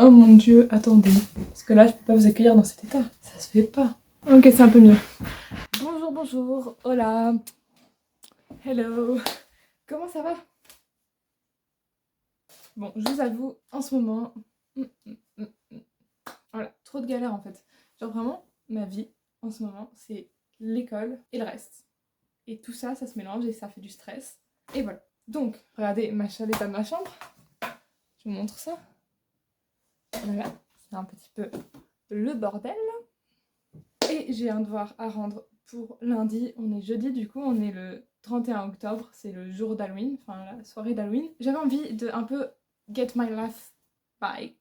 Oh mon dieu, attendez. Parce que là, je peux pas vous accueillir dans cet état. Ça se fait pas. Ok, c'est un peu mieux. Bonjour, bonjour. Hola. Hello. Comment ça va? Bon, je vous avoue, en ce moment... Voilà, trop de galères en fait. Genre vraiment, ma vie, en ce moment, c'est l'école et le reste. Et tout ça, ça se mélange et ça fait du stress. Et voilà. Donc, regardez l'état de ma chambre. Je vous montre ça. Voilà, c'est un petit peu le bordel. Et j'ai un devoir à rendre pour lundi. On est jeudi, du coup, on est le 31 octobre. C'est le jour d'Halloween, enfin la soirée d'Halloween. J'avais envie de un peu get my life back.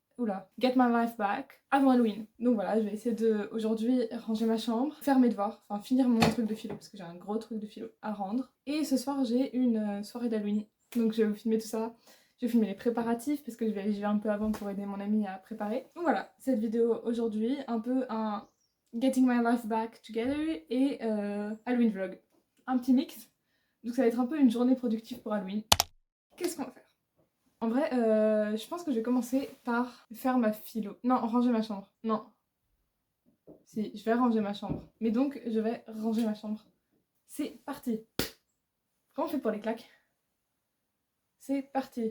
Get my life back avant Halloween. Donc voilà, je vais essayer de aujourd'hui ranger ma chambre, faire mes devoirs, enfin finir mon truc de philo parce que j'ai un gros truc de philo à rendre. Et ce soir, j'ai une soirée d'Halloween. Donc je vais vous filmer tout ça. Je vais filmer les préparatifs parce que je vais aller un peu avant pour aider mon ami à préparer. Donc voilà, cette vidéo aujourd'hui, un peu un Getting my life back together et Halloween vlog. Un petit mix. Donc ça va être un peu une journée productive pour Halloween. Qu'est-ce qu'on va faire? En vrai, je pense que je vais commencer par faire ma philo. Non, ranger ma chambre. Non. Si, je vais ranger ma chambre. Mais donc, je vais ranger ma chambre. C'est parti. Comment on fait pour les claques? C'est parti.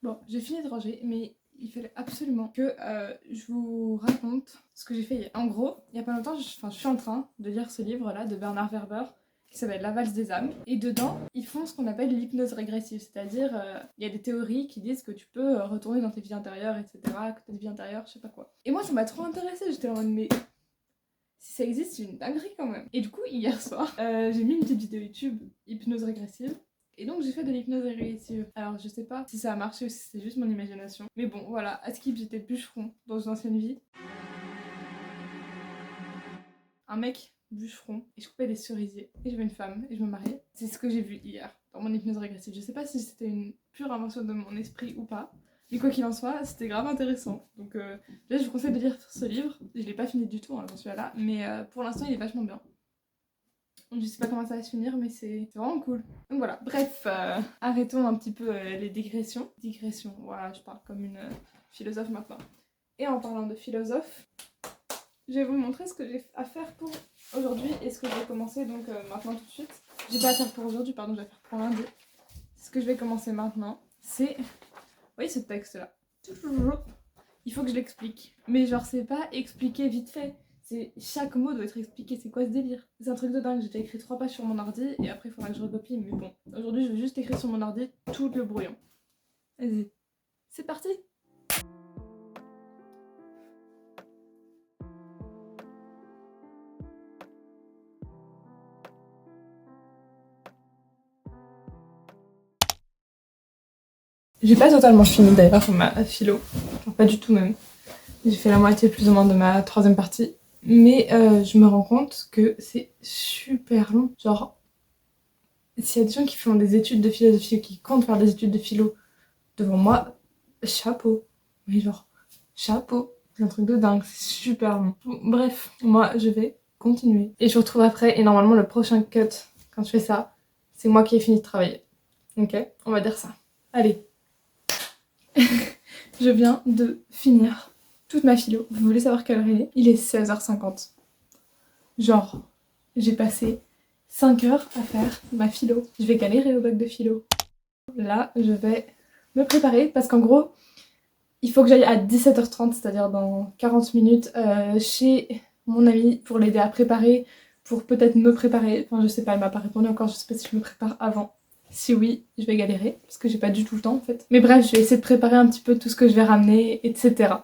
Bon, j'ai fini de ranger, mais il fallait absolument que je vous raconte ce que j'ai fait. En gros, il y a pas longtemps, je suis en train de lire ce livre-là de Bernard Werber qui s'appelle La valse des âmes. Et dedans, ils font ce qu'on appelle l'hypnose régressive, c'est-à-dire il y a des théories qui disent que tu peux retourner dans tes vies intérieures, etc., que tes vies intérieures, je sais pas quoi. Et moi, ça m'a trop intéressée, j'étais en mode mais... Si ça existe, c'est une dinguerie quand même. Et du coup, hier soir, j'ai mis une petite vidéo YouTube, hypnose régressive. Et donc j'ai fait de l'hypnose régressive. Alors je sais pas si ça a marché ou si c'est juste mon imagination. Mais bon, voilà, à Skip, j'étais bûcheron dans une ancienne vie. Un mec bûcheron, et je coupais des cerisiers. Et j'avais une femme, et je me mariais. C'est ce que j'ai vu hier, dans mon hypnose régressive. Je sais pas si c'était une pure invention de mon esprit ou pas. Mais quoi qu'il en soit, c'était grave intéressant. Donc là, je vous conseille de lire ce livre. Je l'ai pas fini du tout, hein, j'en suis là. Mais pour l'instant, il est vachement bien. Je sais pas comment ça va se finir, mais c'est vraiment cool. Donc voilà, bref, arrêtons un petit peu les digressions. Digressions, voilà, je parle comme une philosophe maintenant. Et en parlant de philosophe, je vais vous montrer ce que j'ai à faire pour aujourd'hui et ce que je vais commencer donc maintenant tout de suite. J'ai pas à faire pour aujourd'hui, pardon, je vais faire pour lundi. Ce que je vais commencer maintenant, c'est... Vous voyez ce texte-là? Il faut que je l'explique. Mais genre, c'est pas expliqué vite fait. Chaque mot doit être expliqué, c'est quoi ce délire? C'est un truc de dingue, j'ai déjà écrit 3 pages sur mon ordi et après il faudra que je recopie, mais bon, aujourd'hui je vais juste écrire sur mon ordi tout le brouillon. Vas-y, c'est parti! J'ai pas totalement fini d'ailleurs ma philo, genre pas du tout même. J'ai fait la moitié plus ou moins de ma 3e partie, mais je me rends compte que c'est super long. Genre, s'il y a des gens qui font des études de philosophie ou qui comptent faire des études de philo devant moi, chapeau. Mais genre, chapeau. C'est un truc de dingue, c'est super long. Bref, moi je vais continuer. Et je vous retrouve après, et normalement le prochain cut, quand je fais ça, c'est moi qui ai fini de travailler. Ok? On va dire ça. Allez. Je viens de finir toute ma philo. Vous voulez savoir quelle heure il est? Il est 16h50. Genre, j'ai passé 5 heures à faire ma philo. Je vais galérer au bac de philo. Là, je vais me préparer parce qu'en gros, il faut que j'aille à 17h30, c'est-à-dire dans 40 minutes, chez mon amie pour l'aider à préparer, pour peut-être me préparer. Enfin, je sais pas, elle m'a pas répondu encore, je sais pas si je me prépare avant. Si oui, je vais galérer, parce que j'ai pas du tout le temps en fait. Mais bref, je vais essayer de préparer un petit peu tout ce que je vais ramener, etc.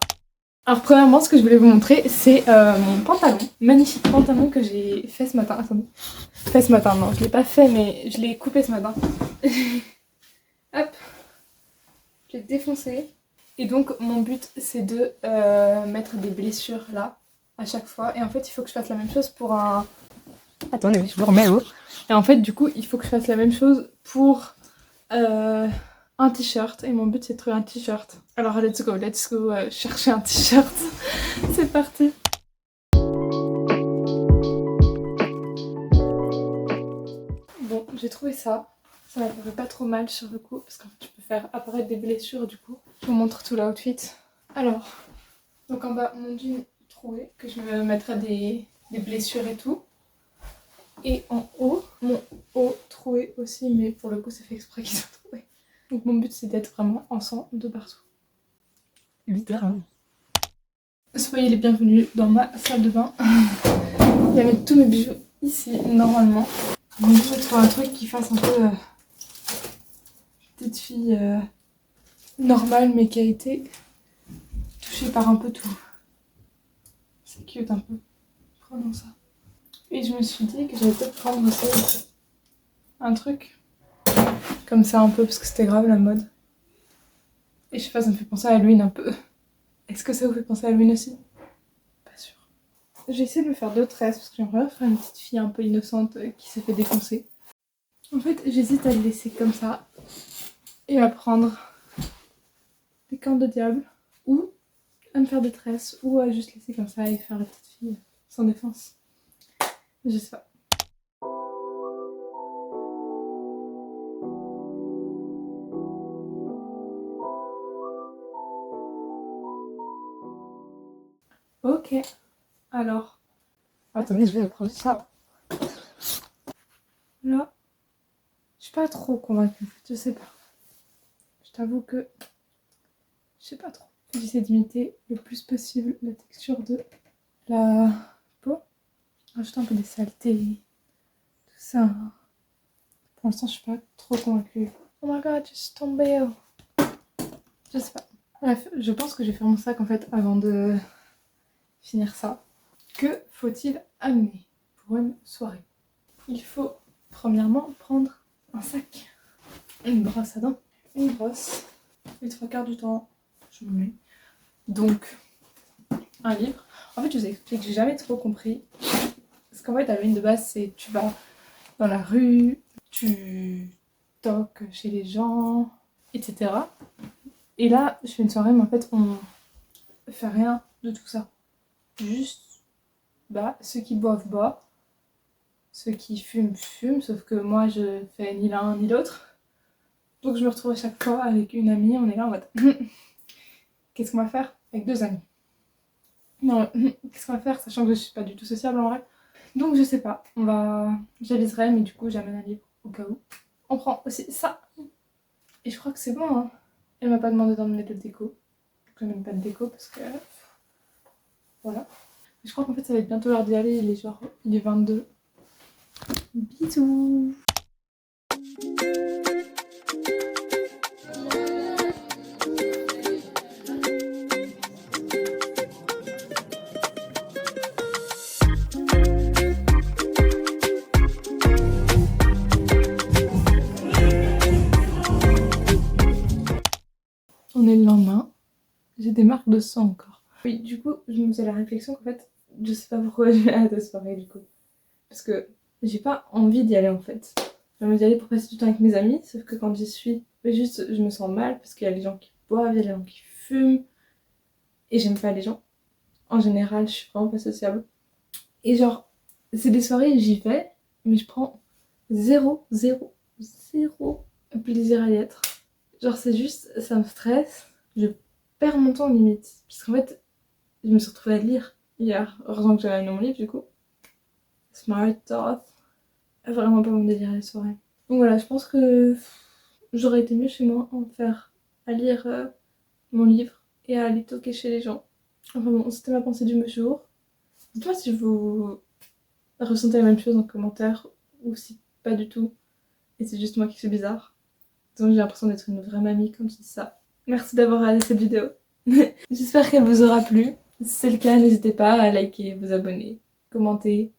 Alors premièrement, ce que je voulais vous montrer, c'est mon pantalon. Magnifique pantalon que j'ai fait ce matin. Attendez. Fait ce matin, non, je l'ai pas fait, mais je l'ai coupé ce matin. Hop. Je l'ai défoncé. Et donc mon but c'est de mettre des blessures là à chaque fois. Et en fait il faut que je fasse la même chose pour un... Attendez, je vous remets haut. Et en fait du coup il faut que je fasse la même chose pour un t-shirt et mon but c'est de trouver un t-shirt. Alors let's go chercher un t-shirt. C'est parti. Bon, j'ai trouvé ça. Ça m'apparaît pas trop mal sur le coup parce qu'en fait tu peux faire apparaître des blessures du coup. Je vous montre tout l'outfit. Alors, donc en bas mon jean troué que je me mettrai des blessures et tout. Et en haut, mon haut troué aussi, mais pour le coup c'est fait exprès qu'ils soient troués. Donc mon but c'est d'être vraiment en sang de partout. Littéralement. Soyez les bienvenus dans ma salle de bain. Il y a tous mes bijoux ici normalement. Donc je vais trouver un truc qui fasse un peu petite fille normale mais qui a été touchée par un peu tout. C'est cute un peu. Prenons ça. Et je me suis dit que j'allais peut-être prendre aussi un truc comme ça un peu parce que c'était grave la mode. Et je sais pas, ça me fait penser à Halloween un peu. Est-ce que ça vous fait penser à Halloween aussi? Pas sûr. J'ai essayé de me faire 2 tresses parce que j'aimerais faire une petite fille un peu innocente qui s'est fait défoncer. En fait, j'hésite à le laisser comme ça et à prendre des cornes de diable ou à me faire des tresses ou à juste laisser comme ça et faire la petite fille sans défense. Je sais pas. Ok, alors. Attendez, je vais prendre ça. Là, je suis pas trop convaincue, je sais pas. Je t'avoue que je sais pas trop. J'essaie d'imiter le plus possible la texture de la peau. Rajouter un peu des saletés, tout ça. Pour l'instant, je suis pas trop convaincue. Oh my god, je suis tombée. Je sais pas. Bref, je pense que je vais faire mon sac en fait avant de finir ça. Que faut-il amener pour une soirée? Il faut premièrement prendre un sac, une brosse à dents, une brosse, les 3/4 du temps, je me mets. Donc, un livre. En fait, je vous explique, j'ai jamais trop compris. Parce qu'en fait, Halloween de base, c'est tu vas dans la rue, tu toques chez les gens, etc. Et là, je fais une soirée, mais en fait, on fait rien de tout ça. Juste, bah, ceux qui boivent, boivent. Ceux qui fument, fument. Sauf que moi, je fais ni l'un ni l'autre. Donc, je me retrouve à chaque fois avec une amie. On est là en mode qu'est-ce qu'on va faire? Avec 2 amis. Non, qu'est-ce qu'on va faire? Sachant que je suis pas du tout sociable en vrai. Donc, je sais pas. J'aviserai, mais du coup, j'amène un livre au cas où. On prend aussi ça. Et je crois que c'est bon, hein. Elle m'a pas demandé d'emmener de déco. Donc, j'amène pas de déco parce que. Voilà. Je crois qu'en fait, ça va être bientôt l'heure d'y aller. Il est 22. Bisous. On est le lendemain. J'ai des marques de sang encore. Oui, du coup, je me faisais la réflexion qu'en fait, je sais pas pourquoi je vais à cette soirée du coup. Parce que j'ai pas envie d'y aller en fait. J'ai envie d'y aller pour passer du temps avec mes amis, sauf que quand j'y suis, juste je me sens mal parce qu'il y a les gens qui boivent, il y a les gens qui fument. Et j'aime pas les gens. En général, je suis vraiment pas sociable. Et genre, c'est des soirées, j'y vais, mais je prends zéro plaisir à y être. Genre, c'est juste, ça me stresse. Je perds mon temps limite. Parce qu'en fait, je me suis retrouvée à lire hier. Heureusement que j'avais amené mon livre du coup. Smart Thought. Vraiment pas mon délire les soirées. Donc voilà, je pense que j'aurais été mieux chez moi à lire mon livre et à aller toquer chez les gens. Enfin bon, c'était ma pensée du jour. Dites-moi si vous ressentez la même chose en commentaire ou si pas du tout. Et c'est juste moi qui suis bizarre. Donc j'ai l'impression d'être une vraie mamie quand je dis ça. Merci d'avoir regardé cette vidéo. J'espère qu'elle vous aura plu. Si c'est le cas, n'hésitez pas à liker, vous abonner, commenter